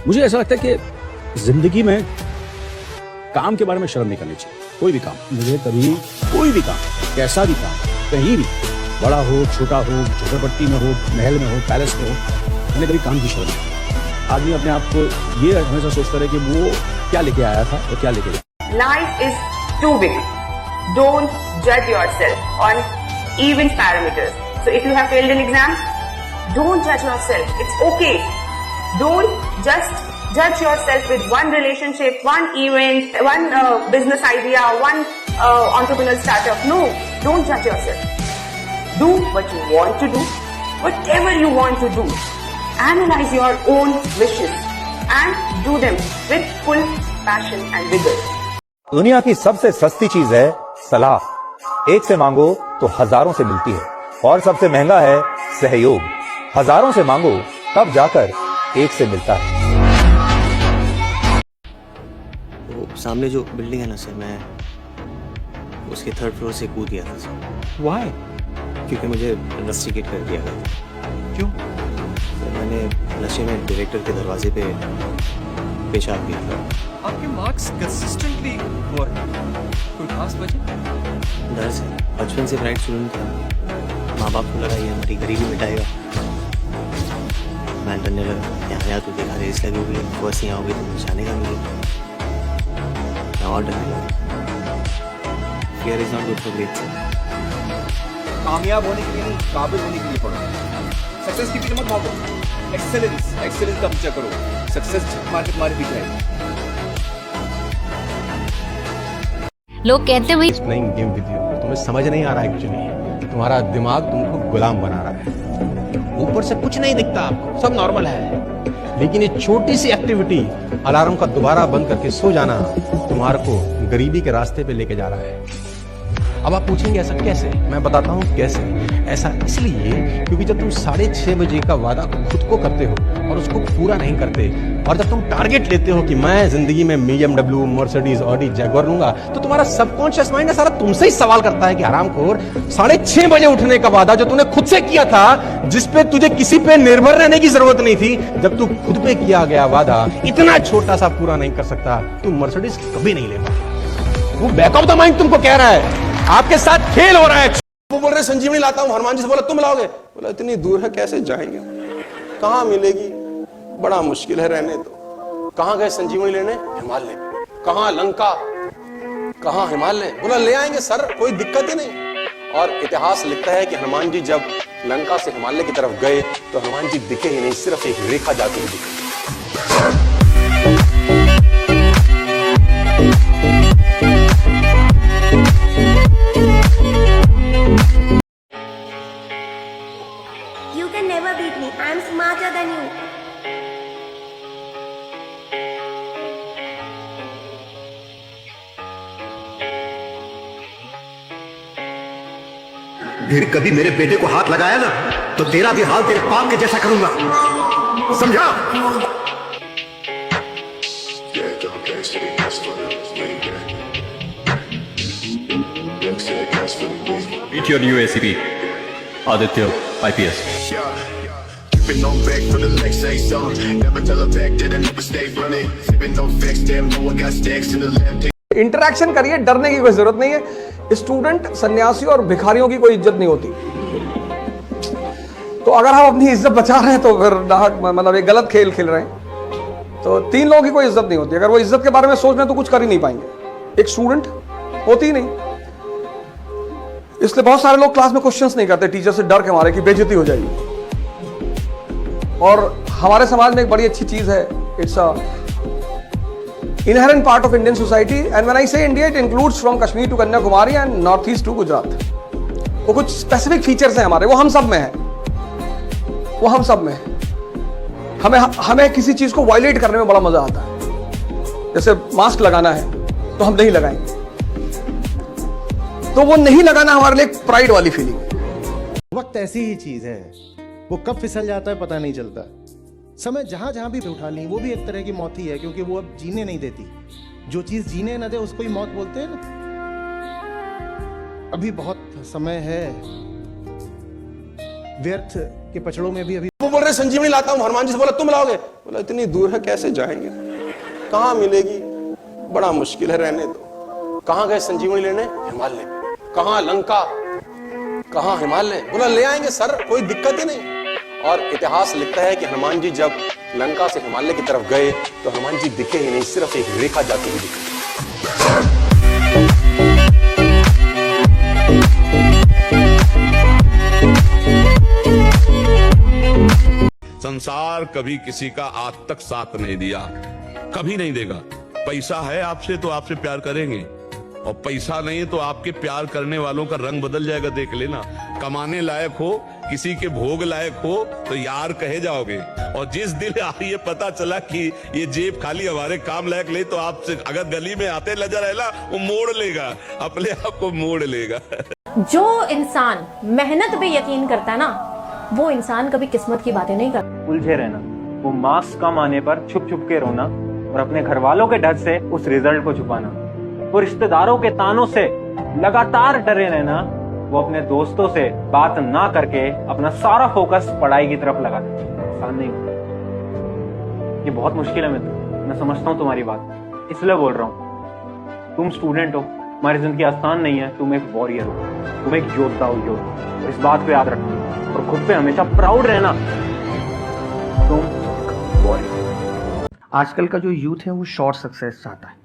मुझे ऐसा लगता है कि जिंदगी में काम के बारे में शर्म नहीं करनी चाहिए। कोई भी काम, मुझे कभी कोई भी काम, कैसा भी काम, कहीं भी, बड़ा हो छोटा हो, झोपड़पट्टी में हो, महल में हो, पैलेस में हो, मैंने कभी काम की शर्म नहीं की। आदमी अपने आप को ये हमेशा सोचता रहे कि वो क्या लेके आया था और क्या लेके गया। Life is too big. Don't judge yourself on even parameters. So if you have failed an exam, don't judge yourself. It's okay. Don't just judge yourself with one relationship, one event, one business idea, one entrepreneurial startup. No, don't judge yourself. Do what you want to do, whatever you want to do. Analyze your own wishes and do them with full passion and vigor. दुनिया की सबसे सस्ती चीज है सलाह। एक से मांगो तो हजारों से मिलती है, और सबसे महंगा है सहयोग। हजारों से मांगो तब जाकर एक से मिलता है। वो सामने जो बिल्डिंग है ना सर, मैं उसके 3rd फ्लोर से कूद गया था सर। Why? क्योंकि मुझे रस्टिकेट कर दिया गया था। क्यों? सर मैंने नशे में डायरेक्टर के दरवाजे पे पेशाब किया था। आपके मार्क्स कंसिस्टेंटली हुआ है, कोई खास वजह? डर से, बचपन से ब्राइट स्टूडेंट था। माँ बाप को लगा ये हमारी गरीबी मिटाएगा। मैं डरने लगा, यहाँ तो देखा रेस लगी हुई है, फर्स्ट यहाँ होगी तो निशाने का मिलेगा। मैं और डरने लगा। Fear is not good for grades. कामयाब होने के लिए नहीं, काबिल होने के लिए पढ़ो। सक्सेस की पीछे मत भागो, एक्सेलेंस का पीछा करो। सक्सेस मार भी जाएगी। लोग कहते हुए प्लेइंग गेम विद यू, तुम्हें समझ नहीं आ रहा है एक्चुअली, तुम्हारा दिमाग तुमको गुलाम बना रहा है। ऊपर से कुछ नहीं दिखता आपको, सब नॉर्मल है, लेकिन ये छोटी सी एक्टिविटी, अलार्म का दोबारा बंद करके सो जाना, तुम्हारे को गरीबी के रास्ते पे लेके जा रहा है। अब आप पूछेंगे ऐसा कैसे? मैं बताता हूँ कैसे। ऐसा इसलिए क्योंकि जब तुम 6:30 बजे का वादा खुद को करते हो और उसको पूरा नहीं करते, और जब तुम टारगेट लेते हो कि मैं जिंदगी में BMW, मर्सिडीज, ऑडी, जैगुआर लूंगा, तो तुम्हारा सबकॉन्शियस माइंड सारा तुमसे ही सवाल करता है कि हरामखोर, 6:30 बजे उठने का वादा जो तूने खुद से किया था, जिसपे तुझे किसी पे निर्भर रहने की जरूरत नहीं थी, जब तू खुद पे किया गया वादा इतना छोटा सा पूरा नहीं कर सकता, तू मर्सिडीज कभी नहीं ले पाएगा। वो बैक ऑफ द माइंड तुमको कह रहा है, आपके साथ खेल हो रहा है। वो बोल रहे संजीवनी लाता हूं, हनुमान जी से बोला तुम लाओगे, बोला इतनी दूर है कैसे जाएंगे, कहां मिलेगी, बड़ा मुश्किल है रहने दो। कहां गए संजीवनी लेने? हिमालय। कहां? लंका। कहां? हिमालय। बोला ले आएंगे सर, कोई दिक्कत ही नहीं। और इतिहास लिखता है कि हनुमान जी जब लंका से हिमालय की तरफ गए तो हनुमान जी दिखे ही नहीं, सिर्फ एक रेखा जाती हुई दिखी। You can never beat me. I am smarter than you. फिर कभी मेरे बेटे को हाथ लगाया ना, तो तेरा भी हाल तेरे बाप के जैसा करूंगा, समझा? Meet your new ACP, Aditya, IPS. Been on back for the legs, say something. Never tell her back that I never stay running. Been no facts, damn, no one got stacks in the left. Interaction करिए, डरने की कोई जरूरत नहीं है। Student, सन्यासी और भिखारियों की कोई इज्जत नहीं होती। तो अगर हम अपनी इज्जत बचा रहे हैं तो फिर मतलब एक गलत खेल खेल रहे हैं। तो 3 लोगों की कोई इज्जत नहीं होती। अगर वो इज्जत के बारे में सोच रहे हैं तो कुछ कर ही नहीं पाएंगे। एक स्टूडेंट होती ही नहीं, इसलिए बहुत सारे लोग क्लास में क्वेश्चंस नहीं करते टीचर से, डर के मारे कि बेइज्जती हो जाएगी। और हमारे समाज में एक बड़ी अच्छी चीज है, it's a inherent part of Indian society, and when I say India, it includes from Kashmir to Kanyakumari and northeast to Gujarat. वो कुछ स्पेसिफिक फीचर्स हैं हमारे, वो हम सब में है, वो हम सब में है। हमें किसी चीज को वायलेट करने में बड़ा मजा आता है। जैसे मास्क लगाना है तो हम नहीं लगाएंगे, तो वो नहीं लगाना हमारे लिए एक प्राइड वाली फीलिंग। वक्त ऐसी ही चीज है, वो कब फिसल जाता है पता नहीं चलता। समय जहां जहां भी उठा ली वो भी एक तरह की मौत ही है, क्योंकि वो अब जीने नहीं देती। जो चीज जीने न दे उसको ही मौत बोलते हैं ना। अभी बहुत समय है व्यर्थ कि पचड़ों में भी अभी वो बोल रहे संजीवनी लाता हूँ, हनुमान जी से बोला तुम लाओगे, बोला इतनी दूर है कैसे जाएंगे, कहाँ मिलेगी, बड़ा मुश्किल है, रहने दो। कहाँ गए संजीवनी लेने? हिमालय। कहाँ? लंका। कहाँ? हिमालय। बोला ले आएंगे सर, कोई दिक्कत ही नहीं। और इतिहास लिखता है कि हनुमान जी जब लंका से हिमालय की तरफ गए तो हनुमान जी दिखे ही नहीं, सिर्फ एक रेखा जाती हुई दिखी। संसार कभी किसी का आज तक साथ नहीं दिया, कभी नहीं देगा। पैसा है आपसे तो आपसे प्यार करेंगे, और पैसा नहीं है तो आपके प्यार करने वालों का रंग बदल जाएगा, देख लेना। कमाने लायक हो, किसी के भोग लायक हो तो यार कहे जाओगे, और जिस दिन ये पता चला कि ये जेब खाली हमारे काम लायक ले, तो आपसे अगर गली में आते नजर आए ना, वो मोड़ लेगा, अपने आप को मोड़ लेगा। जो इंसान मेहनत पे यकीन करता है ना, वो इंसान कभी किस्मत की बातें नहीं करता। उलझे रहना, वो मार्क्स कम आने पर छुप छुप के रोना, और अपने घर वालों के डर से उस रिजल्ट को छुपाना, वो रिश्तेदारों के तानों से लगातार डरे रहना, वो अपने दोस्तों से बात ना करके अपना सारा फोकस पढ़ाई की तरफ लगा देना। आसान नहीं होता, ये बहुत मुश्किल है। मैं समझता हूँ तुम्हारी बात, इसलिए बोल रहा हूँ। तुम स्टूडेंट हो, तुम्हारी जिंदगी आसान नहीं है, तुम एक वॉरियर हो, तुम एक योद्धा हो, योद्धा। इस बात को याद रखना और खुद पे हमेशा प्राउड रहना, तुम वॉरियर। आजकल का जो यूथ है वो शॉर्ट सक्सेस चाहता है।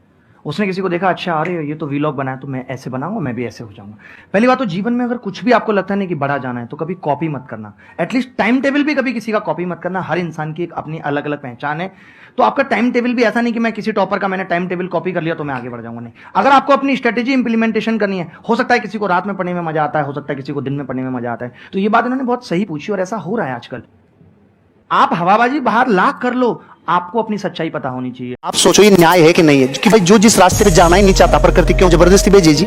उसने किसी को देखा, अच्छा अरे ये तो वीलॉग बनाया तो मैं ऐसे बनाऊंगा, मैं भी ऐसे हो जाऊंगा। पहली बात तो जीवन में अगर कुछ भी आपको लगता है नहीं कि बड़ा जाना है तो कभी कॉपी मत करना। एटलीस्ट टाइम टेबल भी कभी किसी का कॉपी मत करना। हर इंसान की एक अपनी अलग अलग पहचान है, तो आपका टाइम टेबल भी ऐसा नहीं कि मैं किसी टॉपर का मैंने टाइम टेबल कॉपी कर लिया तो मैं आगे बढ़ जाऊंगा। नहीं, अगर आपको अपनी स्ट्रेटेजी इंप्लीमेंटेशन करनी है, हो सकता है किसी को रात में पढ़ने में मजा आता है, हो सकता है किसी को दिन में पढ़ने में मजा आता है। तो ये बात इन्होंने बहुत सही पूछी और ऐसा हो रहा है आजकल। आप हवाबाजी बाहर लाख कर लो, आपको अपनी सच्चाई पता होनी चाहिए। आप सोचो ये न्याय है कि नहीं है कि भाई जो जिस रास्ते पे जाना ही नहीं चाहता, प्रकृति क्यों जबरदस्ती भेजे जी?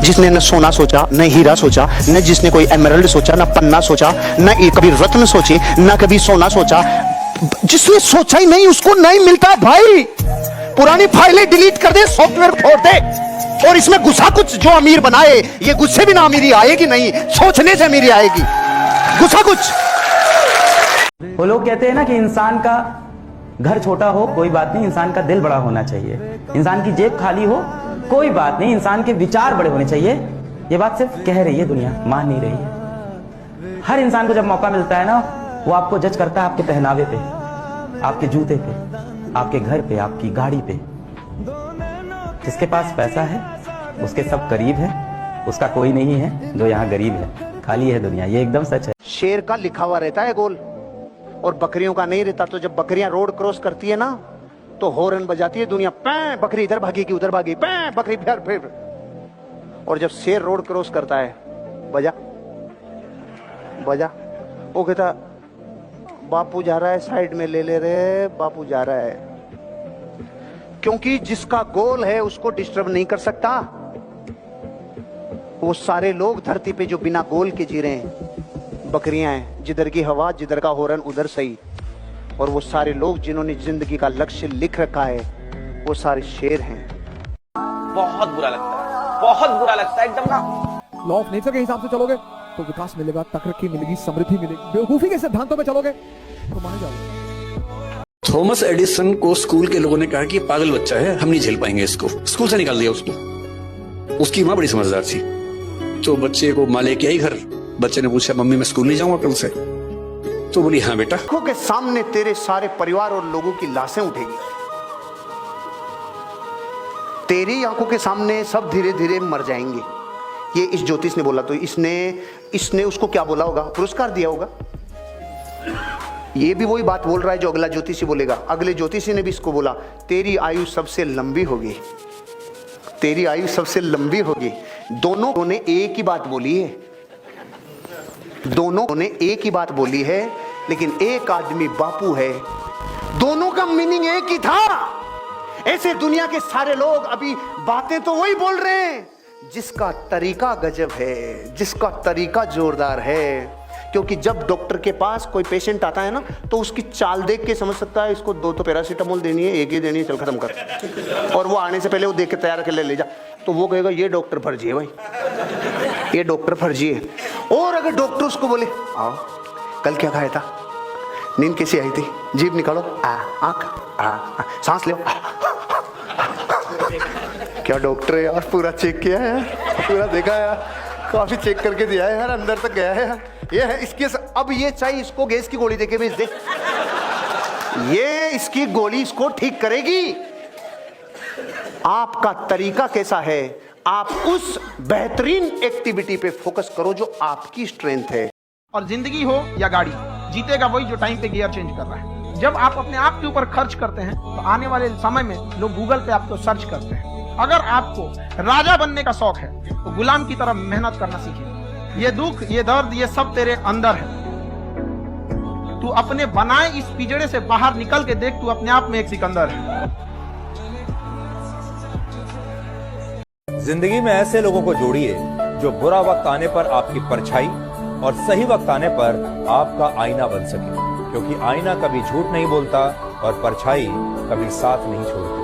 जिसने न सोना सोचा, न हीरा सोचा, न जिसने कोई एमरल्ड सोचा, न पन्ना सोचा, न कभी रत्न सोचे, न कभी सोना सोचा, जिसने सोचा ही नहीं उसको नहीं मिलता भाई। पुरानी फाइलें डिलीट कर दे, सॉफ्टवेयर फोड़ दे, और इसमें घुसा कुछ जो अमीर बनाए। ये गुस्से भी ना अमीरी आएगी, नहीं सोचने से अमीरी आएगी, घुसा कुछ। वो लोग कहते हैं ना कि इंसान का घर छोटा हो कोई बात नहीं, इंसान का दिल बड़ा होना चाहिए। इंसान की जेब खाली हो कोई बात नहीं, इंसान के विचार बड़े होने चाहिए। ये बात सिर्फ कह रही है दुनिया, मान नहीं रही है। हर इंसान को जब मौका मिलता है ना, वो आपको जज करता है आपके पहनावे पे, आपके जूते पे, आपके घर पे, आपकी गाड़ी पे। जिसके पास पैसा है उसके सब करीब है, उसका कोई नहीं है जो यहाँ गरीब है। खाली है दुनिया, ये एकदम सच है। शेर का लिखा हुआ रहता है गोल, और बकरियों का नहीं रहता। तो जब बकरियां रोड क्रॉस करती है ना, तो हॉर्न बजाती है दुनिया, पैं बकरी इधर भागेगी, उधर भागी, पैं बकरी फिर। और जब शेर रोड क्रॉस करता है, बजा बजा, वो कहता बापू जा रहा है, साइड में ले रहे, बापू जा रहा है। क्योंकि जिसका गोल है उसको डिस्टर्ब नहीं कर सकता। वो सारे लोग धरती पे जो बिना गोल के जी रहे हैं, बकरियां हैं, जिधर की हवा जिधर का हॉर्न उधर सही। और वो सारे लोग जिन्होंने जिंदगी का लक्ष्य लिख रखा है, वो सारे शेर हैं। बहुत बुरा लगता है, बहुत बुरा लगता है एकदम ना। लॉ ऑफ नेचर के हिसाब से चलोगे तो विकास मिलेगा, तरक्की मिलेगी, समृद्धि मिलेगी। बेवकूफी के सिद्धांतों पे चलोगे तो माने जाओगे। थॉमस एडिसन को स्कूल के लोगों ने कहा कि पागल बच्चा है, हम नहीं झेल पाएंगे इसको, स्कूल से निकाल दिया उसको। उसकी माँ बड़ी समझदार थी, तो बच्चे को माँ लेके आई घर। बच्चे ने पूछा मम्मी मैं स्कूल नहीं जाऊंगा कल से, तो बोली हाँ बेटा। आंखों के सामने तेरे सारे परिवार और लोगों की लाशें उठेगी, तेरी आंखों के सामने सब धीरे धीरे मर जाएंगे। ये इस ज्योतिष ने बोला, तो इसने उसको क्या बोला होगा? पुरस्कार दिया होगा। ये भी वही बात बोल रहा है जो अगला ज्योतिषी बोलेगा। अगले ज्योतिषी ने भी इसको बोला, तेरी आयु सबसे लंबी होगी, तेरी आयु सबसे लंबी होगी। दोनों ने एक ही बात बोली है, दोनों ने एक ही बात बोली है, लेकिन एक आदमी बापू है। दोनों का मीनिंग एक ही था। ऐसे दुनिया के सारे लोग अभी बातें तो वही बोल रहे हैं, जिसका तरीका गजब है, जिसका तरीका जोरदार है। क्योंकि जब डॉक्टर के पास कोई पेशेंट आता है ना, तो उसकी चाल देख के समझ सकता है इसको 2 तो पैरासीटामोल देनी है, 1 ही देनी है, चल खत्म कर। और वो आने से पहले वो देख के तैयार कर ले जा, तो वो कहेगा ये डॉक्टर फर्जी है भाई, ये डॉक्टर फर्जी है। और अगर डॉक्टर उसको बोले आओ कल क्या खाया था, नींद कैसी आई थी, जीभ निकालो, आंख, सांस लो, क्या डॉक्टर है यार, पूरा चेक किया है यार, पूरा देखा है यार, काफी चेक करके दिया है यार, अंदर तक गया है यार, ये है इसके अब ये चाहिए इसको गैस की गोली देके भेज दे, ये इसकी गोली इसको ठीक करेगी। आपका तरीका कैसा है, आप उस बेहतरीन एक्टिविटी पे फोकस करो जो आपकी स्ट्रेंथ है। और जिंदगी हो या गाड़ी, जीतेगा वही जो टाइम पे गियर चेंज कर रहा है। जब आप अपने आप के ऊपर खर्च करते हैं तो आने वाले समय में लोग गूगल पे आपको सर्च करते हैं। अगर आपको राजा बनने का शौक है तो गुलाम की तरह मेहनत करना सीखिए। ये दुख, ये दर्द, ये सब तेरे अंदर है। तू अपने बनाए इस पिंजड़े से बाहर निकल के देख, तू अपने आप में एक सिकंदर है। जिंदगी में ऐसे लोगों को जोड़िए जो बुरा वक्त आने पर आपकी परछाई और सही वक्त आने पर आपका आईना बन सके, क्योंकि आईना कभी झूठ नहीं बोलता और परछाई कभी साथ नहीं छोड़ती।